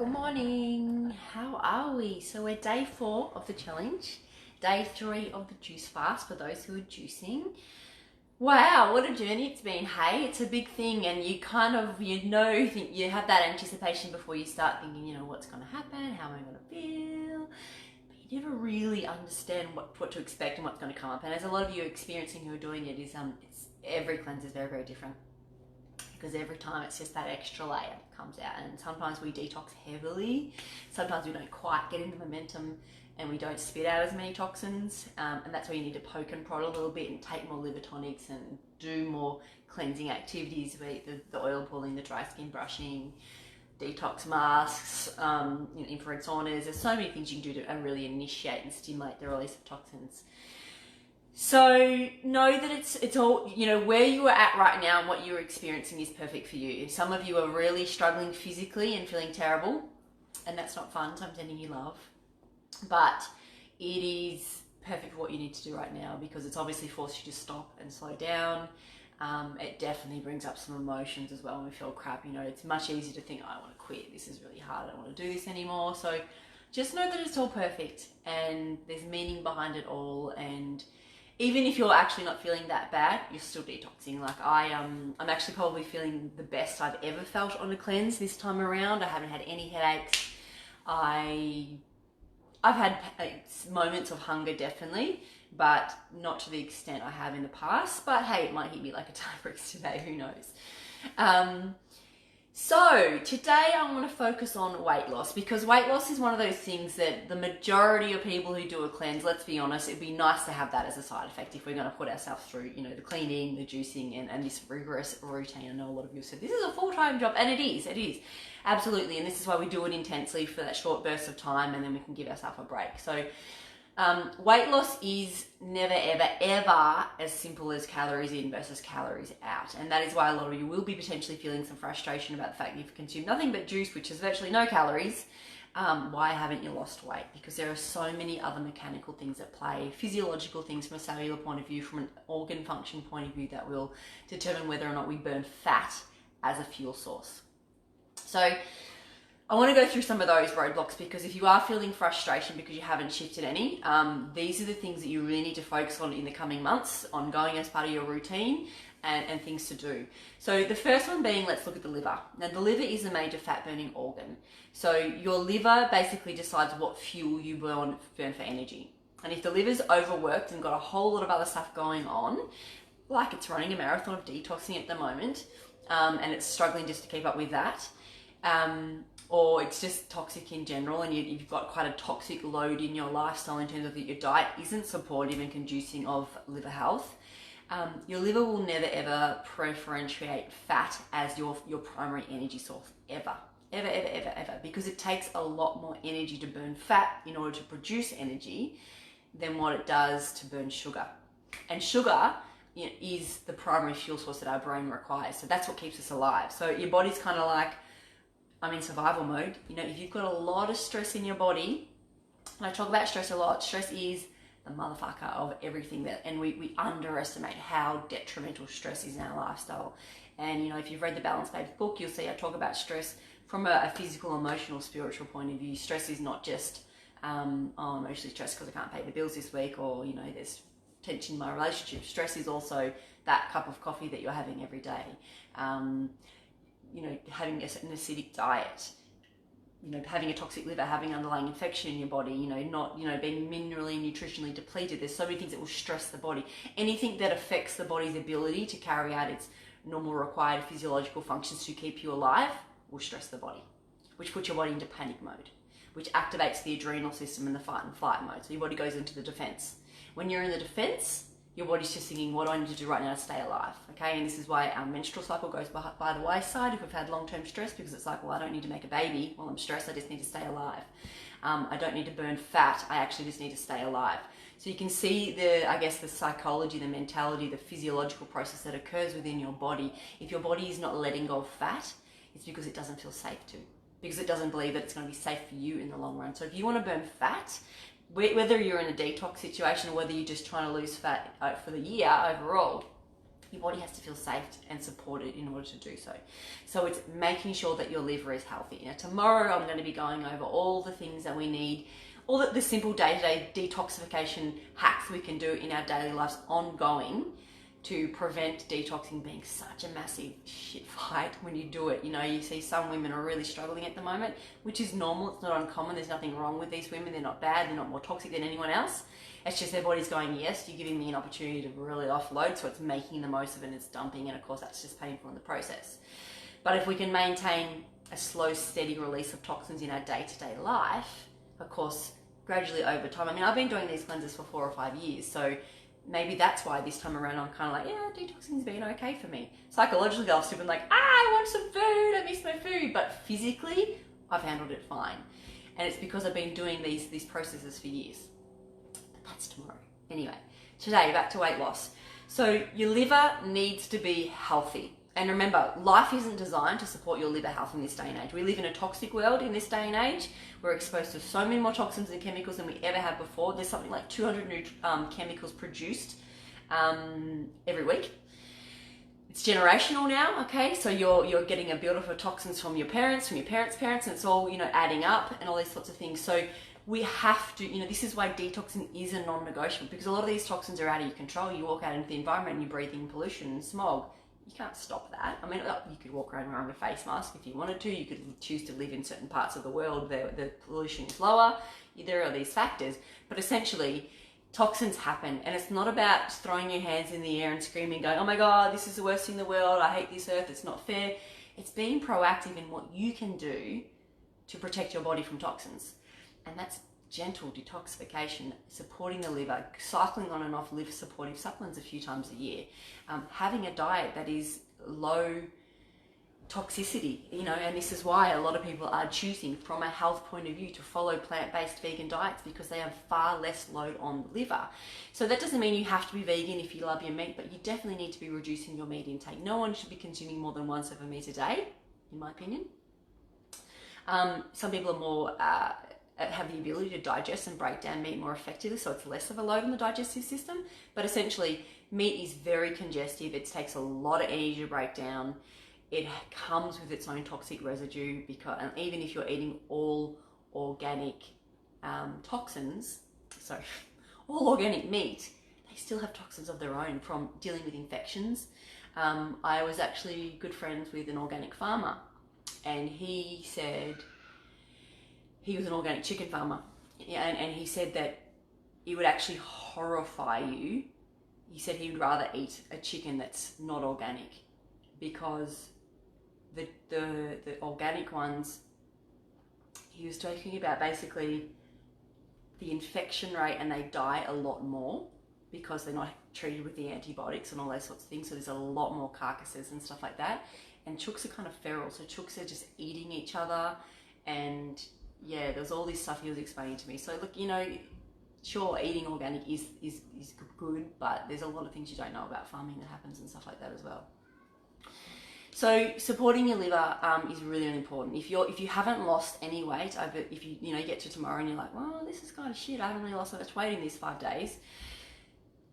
Good morning. How are we? So we're day 4 of the challenge, day 3 of the juice fast for those who are juicing. Wow, what a journey it's been. Hey, it's a big thing, and you think you have that anticipation before you start thinking, what's going to happen, how am I going to feel, but you never really understand what to expect and what's going to come up. And as a lot of you are experiencing who are doing it, every cleanse is very, very different. Because every time it's just that extra layer that comes out, and sometimes we detox heavily, sometimes we don't quite get into momentum and we don't spit out as many toxins, and that's where you need to poke and prod a little bit and take more liver tonics and do more cleansing activities, the oil pulling, the dry skin brushing, detox masks, infrared saunas. There's so many things you can do to really initiate and stimulate the release of toxins. So know that it's all, where you are at right now and what you're experiencing is perfect for you. If some of you are really struggling physically and feeling terrible, and that's not fun, so I'm sending you love. But it is perfect for what you need to do right now, because it's obviously forced you to stop and slow down. It definitely brings up some emotions as well when we feel crap. It's much easier to think, I want to quit, this is really hard, I don't want to do this anymore. So just know that it's all perfect and there's meaning behind it all. And even if you're actually not feeling that bad, you're still detoxing. Like I'm actually probably feeling the best I've ever felt on a cleanse this time around. I haven't had any headaches. I've had moments of hunger, definitely, but not to the extent I have in the past. But hey, it might hit me like a ton of bricks today, who knows? So today I want to focus on weight loss, because weight loss is one of those things that the majority of people who do a cleanse, let's be honest, it'd be nice to have that as a side effect if we're going to put ourselves through, the cleaning, the juicing, and this rigorous routine. I know a lot of you said this is a full-time job, and it is absolutely, and this is why we do it intensely for that short burst of time, and then we can give ourselves a break. So weight loss is never, ever, ever as simple as calories in versus calories out. And that is why a lot of you will be potentially feeling some frustration about the fact that you've consumed nothing but juice, which is virtually no calories. Why haven't you lost weight? Because there are so many other mechanical things at play, physiological things from a cellular point of view, from an organ function point of view, that will determine whether or not we burn fat as a fuel source. So I want to go through some of those roadblocks, because if you are feeling frustration because you haven't shifted any, these are the things that you really need to focus on in the coming months, ongoing as part of your routine, and things to do. So the first one being, let's look at the liver. Now the liver is a major fat burning organ. So your liver basically decides what fuel you burn for energy. And if the liver's overworked and got a whole lot of other stuff going on, like it's running a marathon of detoxing at the moment, and it's struggling just to keep up with that, or it's just toxic in general, and you've got quite a toxic load in your lifestyle in terms of that your diet isn't supportive and conducing of liver health, your liver will never ever preferentiate fat as your primary energy source, ever, because it takes a lot more energy to burn fat in order to produce energy than what it does to burn sugar. And sugar is the primary fuel source that our brain requires, so that's what keeps us alive. So your body's kind of like, I'm in survival mode. If you've got a lot of stress in your body, and I talk about stress a lot, stress is the motherfucker of everything and we underestimate how detrimental stress is in our lifestyle. And if you've read the Balanced Babes book, you'll see I talk about stress from a physical, emotional, spiritual point of view. Stress is not just, I'm emotionally stressed because I can't pay the bills this week, or, there's tension in my relationship. Stress is also that cup of coffee that you're having every day. Having an acidic diet, having a toxic liver, having underlying infection in your body, not, being minerally and nutritionally depleted. There's so many things that will stress the body. Anything that affects the body's ability to carry out its normal required physiological functions to keep you alive will stress the body, which puts your body into panic mode, which activates the adrenal system in the fight and flight mode. So your body goes into the defense. When you're in the defense, your body's just thinking, what do I need to do right now to stay alive? Okay, and this is why our menstrual cycle goes by the wayside if we've had long-term stress, because it's like, well, I don't need to make a baby while I'm stressed, I just need to stay alive. I don't need to burn fat, I actually just need to stay alive. So you can see the psychology, the mentality, the physiological process that occurs within your body. If your body is not letting go of fat, it's because it doesn't feel safe to, because it doesn't believe that it's going to be safe for you in the long run. So if you want to burn fat, whether you're in a detox situation or whether you're just trying to lose fat for the year overall, Your body has to feel safe and supported in order to do so. So it's making sure that your liver is healthy. Now tomorrow I'm going to be going over all the things that we need, all the simple day-to-day detoxification hacks we can do in our daily lives ongoing to prevent detoxing being such a massive shit fight when you do it. You know, you see some women are really struggling at the moment, which is normal. It's not uncommon. There's nothing wrong with these women. They're not bad. They're not more toxic than anyone else. It's just their body's going, yes, you're giving me an opportunity to really offload, so it's making the most of it and it's dumping, and of course that's just painful in the process. But if we can maintain a slow, steady release of toxins in our day-to-day life, of course, gradually over time. I mean, I've been doing these cleanses for 4 or 5 years, so maybe that's why this time around I'm kind of like, yeah, detoxing's been okay for me. Psychologically, I've still been like, I want some food, I miss my food, but physically, I've handled it fine. And it's because I've been doing these processes for years. That's tomorrow. Anyway, today, back to weight loss. So your liver needs to be healthy. And remember, life isn't designed to support your liver health in this day and age. We live in a toxic world in this day and age. We're exposed to so many more toxins and chemicals than we ever have before. There's something like 200 new chemicals produced every week. It's generational now, okay? So you're getting a build-up of toxins from your parents' parents', and it's all, you know, adding up and all these sorts of things. So we have to, you know, this is why detoxing is a non-negotiable, because a lot of these toxins are out of your control. You walk out into the environment and you're breathing pollution and smog. You can't stop that. I mean, you could walk around wearing a face mask if you wanted to. You could choose to live in certain parts of the world where the pollution is lower. There are these factors, but essentially toxins happen, and it's not about throwing your hands in the air and screaming, going, oh my God, this is the worst thing in the world. I hate this earth. It's not fair. It's being proactive in what you can do to protect your body from toxins. And that's gentle detoxification, supporting the liver, cycling on and off liver supportive supplements a few times a year, having a diet that is low toxicity, you know, and this is why a lot of people are choosing from a health point of view to follow plant-based vegan diets, because they have far less load on the liver. So that doesn't mean you have to be vegan if you love your meat, but you definitely need to be reducing your meat intake. No one should be consuming more than 1 serve of meat a day, in my opinion. Some people are more have the ability to digest and break down meat more effectively, so it's less of a load on the digestive system. But essentially, meat is very congestive. It takes a lot of energy to break down. It comes with its own toxic residue, because, and even if you're eating all organic toxins, sorry, all organic meat, they still have toxins of their own from dealing with infections. I was actually good friends with an organic farmer, and he said, he was an organic chicken farmer, and he said that it would actually horrify you. He said he would rather eat a chicken that's not organic, because the organic ones, he was talking about basically the infection rate, and they die a lot more because they're not treated with the antibiotics and all those sorts of things. So there's a lot more carcasses and stuff like that. And chooks are kind of feral, so chooks are just eating each other, and yeah, there's all this stuff he was explaining to me. So look, you know, sure, eating organic is good, but there's a lot of things you don't know about farming that happens and stuff like that as well. So supporting your liver is really, really important. If you haven't lost any weight over, if you get to tomorrow and you're like, well, this is kind of shit, I haven't really lost so much weight in these 5 days,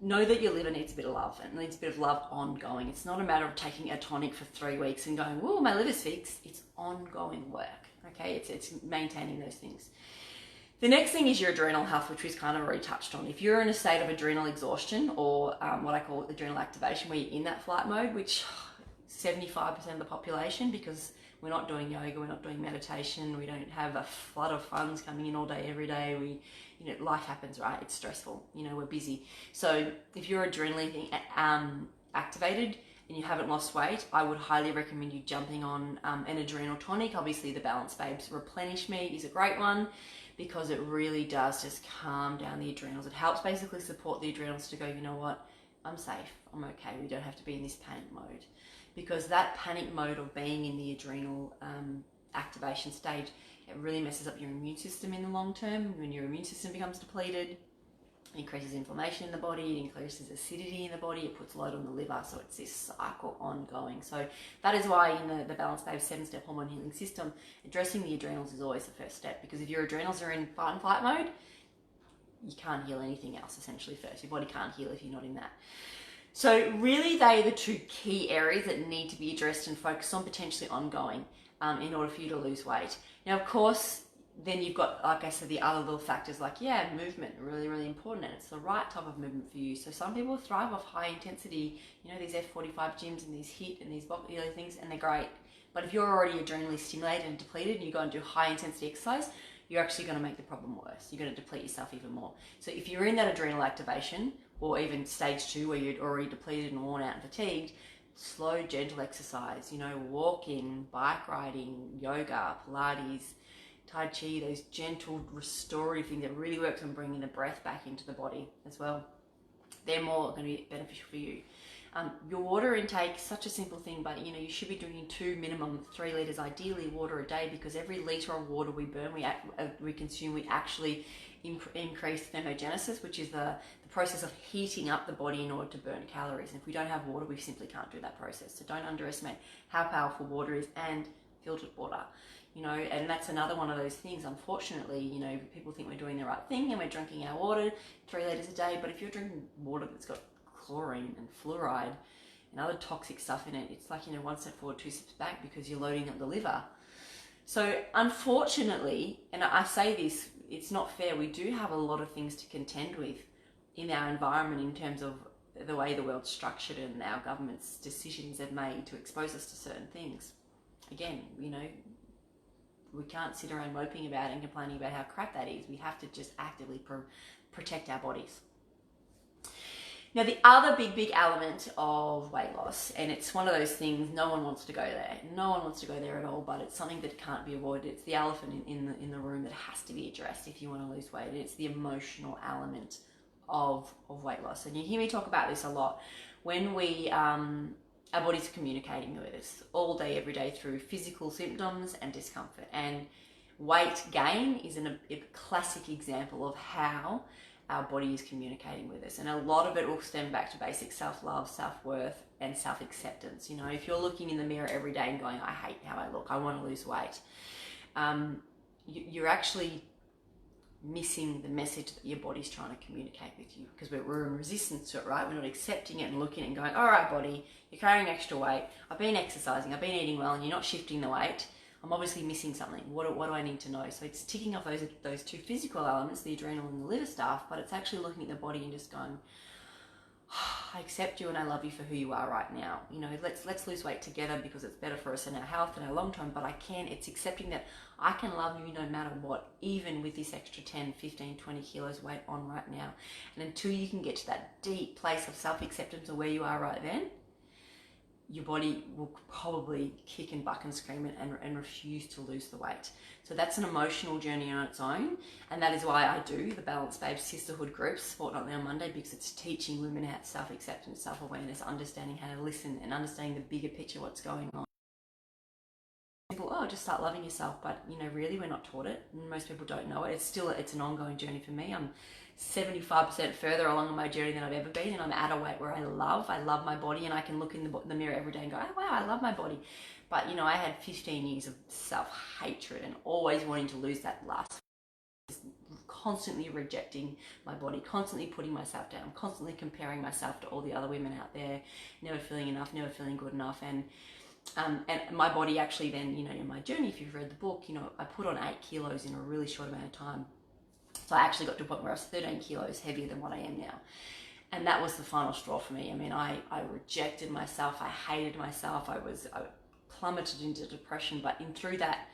know that your liver needs a bit of love, and needs a bit of love ongoing. It's not a matter of taking a tonic for 3 weeks and going, whoa, my liver's fixed. It's ongoing work, okay? It's maintaining those things. The next thing is your adrenal health, which we've kind of already touched on. If you're in a state of adrenal exhaustion, or what I call adrenal activation, where you're in that flight mode, which 75% of the population, because we're not doing yoga, we're not doing meditation, we don't have a flood of funds coming in all day, every day. Life happens, right? It's stressful, we're busy. So if you're adrenally activated and you haven't lost weight, I would highly recommend you jumping on an adrenal tonic. Obviously the Balance Babes Replenish Me is a great one, because it really does just calm down the adrenals. It helps basically support the adrenals to go, you know what, I'm safe, I'm okay, we don't have to be in this panic mode. Because that panic mode of being in the adrenal activation stage, it really messes up your immune system in the long term. When your immune system becomes depleted, it increases inflammation in the body, it increases acidity in the body, it puts load on the liver, so it's this cycle ongoing. So that is why in the Balance Babe 7-step hormone healing system, addressing the adrenals is always the first step, because if your adrenals are in fight and flight mode, you can't heal anything else essentially first. Your body can't heal if you're not in that. So really they are the two key areas that need to be addressed and focused on, potentially ongoing, in order for you to lose weight. Now, of course, then you've got, like I said, the other little factors like, movement, really, really important, and it's the right type of movement for you. So some people thrive off high intensity, these F45 gyms and these HIIT and these things, and they're great. But if you're already adrenally stimulated and depleted and you go and do high intensity exercise, you're actually going to make the problem worse. You're going to deplete yourself even more. So if you're in that adrenal activation, or even stage 2 where you're already depleted and worn out and fatigued, slow, gentle exercise, walking, bike riding, yoga, Pilates, Tai Chi, those gentle restorative things that really works on bringing the breath back into the body as well. They're more going to be beneficial for you. Your water intake, such a simple thing, but you should be drinking 2 minimum 3 litres ideally water a day, because every litre of water we burn, we consume, we actually increase thermogenesis, which is the process of heating up the body in order to burn calories. And if we don't have water, we simply can't do that process. So don't underestimate how powerful water is, and filtered water. And that's another one of those things, unfortunately, people think we're doing the right thing and we're drinking our water 3 litres a day, but if you're drinking water that's got chlorine and fluoride and other toxic stuff in it, it's like, 1 step forward, 2 steps back, because you're loading up the liver. So unfortunately, and I say this, it's not fair, we do have a lot of things to contend with in our environment in terms of the way the world's structured and our government's decisions they've made to expose us to certain things. Again, we can't sit around moping about it and complaining about how crap that is. We have to just actively protect our bodies. Now, the other big element of weight loss, and it's one of those things, no one wants to go there. No one wants to go there at all, but it's something that can't be avoided. It's the elephant in the room that has to be addressed if you want to lose weight. It's the emotional element of weight loss. And you hear me talk about this a lot. When our body's communicating with us all day, every day, through physical symptoms and discomfort. And weight gain is a classic example of how our body is communicating with us. And a lot of it will stem back to basic self-love, self-worth, and self-acceptance. If you're looking in the mirror every day and going, I hate how I look, I want to lose weight, you're actually missing the message that your body's trying to communicate with you, because we're in resistance to it, right? We're not accepting it and looking at it and going, all right, body, you're carrying extra weight, I've been exercising, I've been eating well, and you're not shifting the weight. I'm obviously missing something. What do I need to know? So it's ticking off those two physical elements, the adrenal and the liver stuff, but it's actually looking at the body and just going, I accept you and I love you for who you are right now. Let's lose weight together because it's better for us and our health and our long term, but it's accepting that I can love you no matter what, even with this extra 10, 15, 20 kilos weight on right now. And until you can get to that deep place of self-acceptance of where you are right then, your body will probably kick and buck and scream and refuse to lose the weight. So that's an emotional journey on its own, and that is why I do the Balanced Babes Sisterhood groups fortnightly on Monday, because it's teaching women how to self-acceptance, self-awareness, understanding how to listen and understanding the bigger picture, what's going on. People, just start loving yourself, but really we're not taught it. Most people don't know it. It's an ongoing journey for me. I'm 75% further along on my journey than I've ever been, and I'm at a weight where I love my body, and I can look in the mirror every day and go, oh wow, I love my body. But I had 15 years of self-hatred and always wanting to lose that last, constantly rejecting my body, constantly putting myself down, constantly comparing myself to all the other women out there, never feeling enough, never feeling good enough. And my body actually then, in my journey, if you've read the book, I put on 8 kilos in a really short amount of time. So I actually got to a point where I was 13 kilos heavier than what I am now. And that was the final straw for me. I rejected myself. I hated myself. I plummeted into depression. But through that,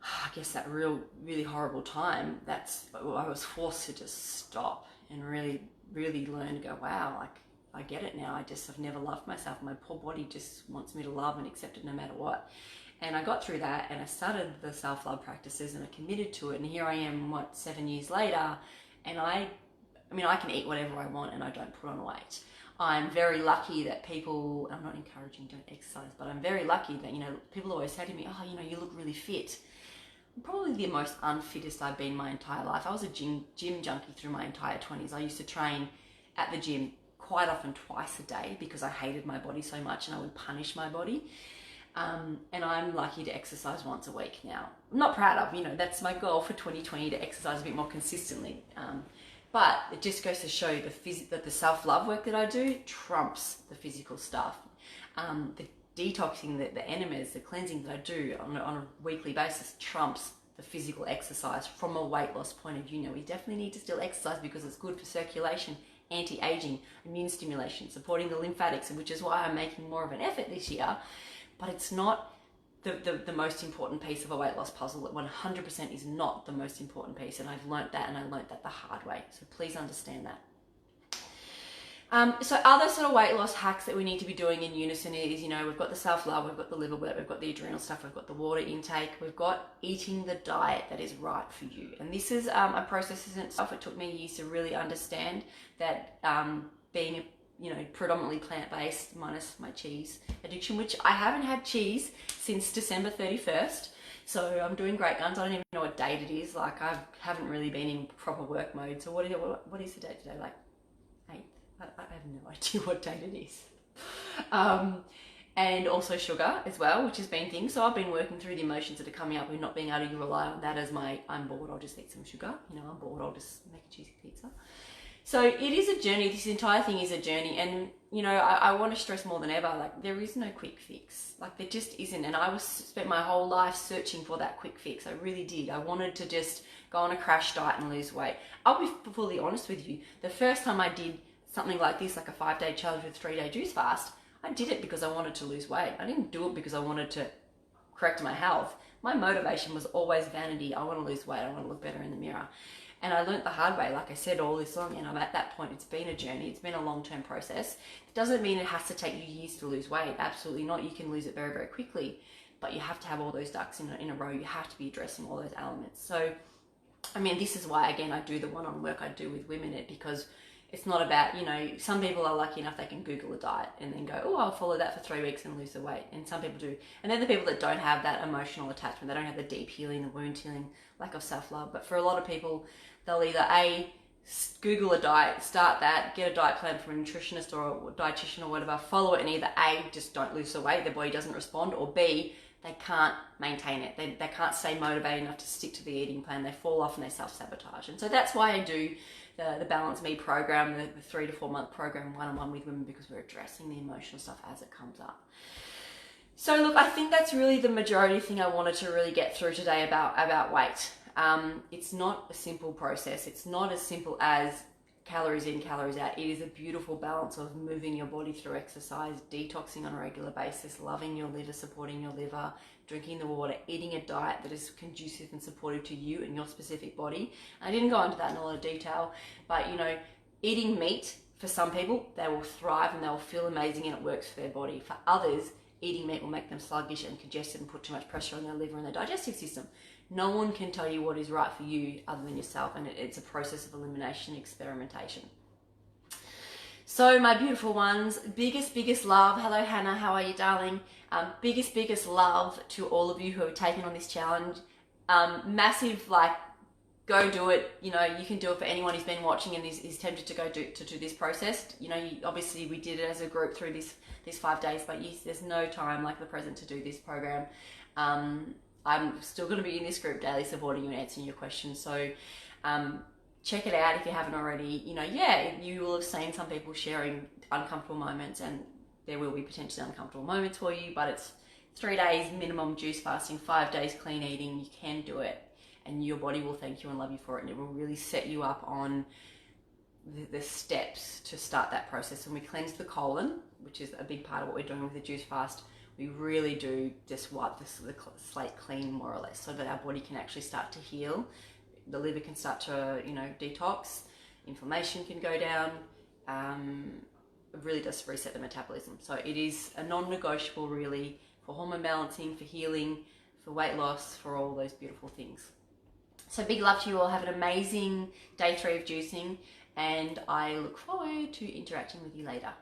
I guess that really horrible time, I was forced to just stop and really, really learn to go, wow, I get it now. I've never loved myself. My poor body just wants me to love and accept it no matter what. And I got through that, and I started the self-love practices, and I committed to it. And here I am, 7 years later, and I can eat whatever I want and I don't put on weight. I'm very lucky that people, I'm not encouraging don't exercise, but I'm very lucky that, people always say to me, you look really fit. I'm probably the most unfittest I've been my entire life. I was a gym junkie through my entire 20s. I used to train at the gym quite often twice a day because I hated my body so much and I would punish my body. And I'm lucky to exercise once a week now. I'm not proud of, that's my goal for 2020, to exercise a bit more consistently. But it just goes to show that the self-love work that I do trumps the physical stuff. The detoxing, the enemas, the cleansing that I do on a weekly basis trumps the physical exercise from a weight loss point of view. Now, we definitely need to still exercise because it's good for circulation, anti-aging, immune stimulation, supporting the lymphatics, which is why I'm making more of an effort this year. But it's not the most important piece of a weight loss puzzle. It 100% is not the most important piece, and I've learnt that, and I learnt that the hard way. So please understand that. So other sort of weight loss hacks that we need to be doing in unison is, we've got the self-love, we've got the liver work, we've got the adrenal stuff, we've got the water intake, we've got eating the diet that is right for you. And this is a process in itself. It took me years to really understand that being predominantly plant-based minus my cheese addiction, which I haven't had cheese since December 31st. So I'm doing great guns. I don't even know what date it is. Like, I haven't really been in proper work mode. So what is the date today? Like 8th? I have no idea what date it is. And also sugar as well, which has been things. So I've been working through the emotions that are coming up and not being able to rely on that as I'm bored, I'll just eat some sugar. I'm bored, I'll just make a cheesy pizza. So it is a journey. This entire thing is a journey. And, I want to stress more than ever, like, there is no quick fix. Like, there just isn't. And I spent my whole life searching for that quick fix. I really did. I wanted to just go on a crash diet and lose weight. I'll be fully honest with you. The first time I did something like this, like a 5-day challenge with 3-day juice fast, I did it because I wanted to lose weight. I didn't do it because I wanted to correct my health. My motivation was always vanity. I want to lose weight. I want to look better in the mirror. And I learnt the hard way, like I said, all this long, and I'm at that point. It's been a journey. It's been a long-term process. It doesn't mean it has to take you years to lose weight. Absolutely not. You can lose it very, very quickly, but you have to have all those ducks in a row. You have to be addressing all those elements. So, this is why, again, I do the one-on-one work I do with women, because it's not about, some people are lucky enough they can Google a diet and then go, oh, I'll follow that for 3 weeks and lose the weight. And some people do. And they're the people that don't have that emotional attachment. They don't have the deep healing, the wound healing, lack of self-love. But for a lot of people, they'll either Google a diet, start that, get a diet plan from a nutritionist or a dietitian or whatever, follow it, and either just don't lose the weight, their body doesn't respond, or B, they can't maintain it. They can't stay motivated enough to stick to the eating plan. They fall off and they self-sabotage. And so that's why I do the Balance Me program, the 3 to 4 month program, one-on-one with women, because we're addressing the emotional stuff as it comes up. So look, I think that's really the majority thing I wanted to really get through today about weight. It's not a simple process. It's not as simple as calories in, calories out. It is a beautiful balance of moving your body through exercise, detoxing on a regular basis, loving your liver, supporting your liver, drinking the water, eating a diet that is conducive and supportive to you and your specific body. I didn't go into that in a lot of detail, but eating meat, for some people, they will thrive and they'll feel amazing and it works for their body. For others, eating meat will make them sluggish and congested and put too much pressure on their liver and their digestive system. No one can tell you what is right for you other than yourself, and it's a process of elimination, experimentation. So my beautiful ones, biggest love. Hello Hannah, how are you, darling? Biggest love to all of you who have taken on this challenge. Massive, go do it. You can do it for anyone who's been watching and is tempted to go do this process. Obviously we did it as a group through these 5 days, but yes, there's no time like the present to do this program. I'm still going to be in this group daily, supporting you and answering your questions. So check it out if you haven't already. You will have seen some people sharing uncomfortable moments, and there will be potentially uncomfortable moments for you, but it's 3 days minimum juice fasting, 5 days clean eating. You can do it, and your body will thank you and love you for it, and it will really set you up on the steps to start that process. When we cleanse the colon, which is a big part of what we're doing with the juice fast, we really do just wipe the slate clean, more or less, so that our body can actually start to heal. The liver can start to, detox. Inflammation can go down. It really does reset the metabolism. So it is a non-negotiable, really, for hormone balancing, for healing, for weight loss, for all those beautiful things. So big love to you all. Have an amazing day 3 of juicing, and I look forward to interacting with you later.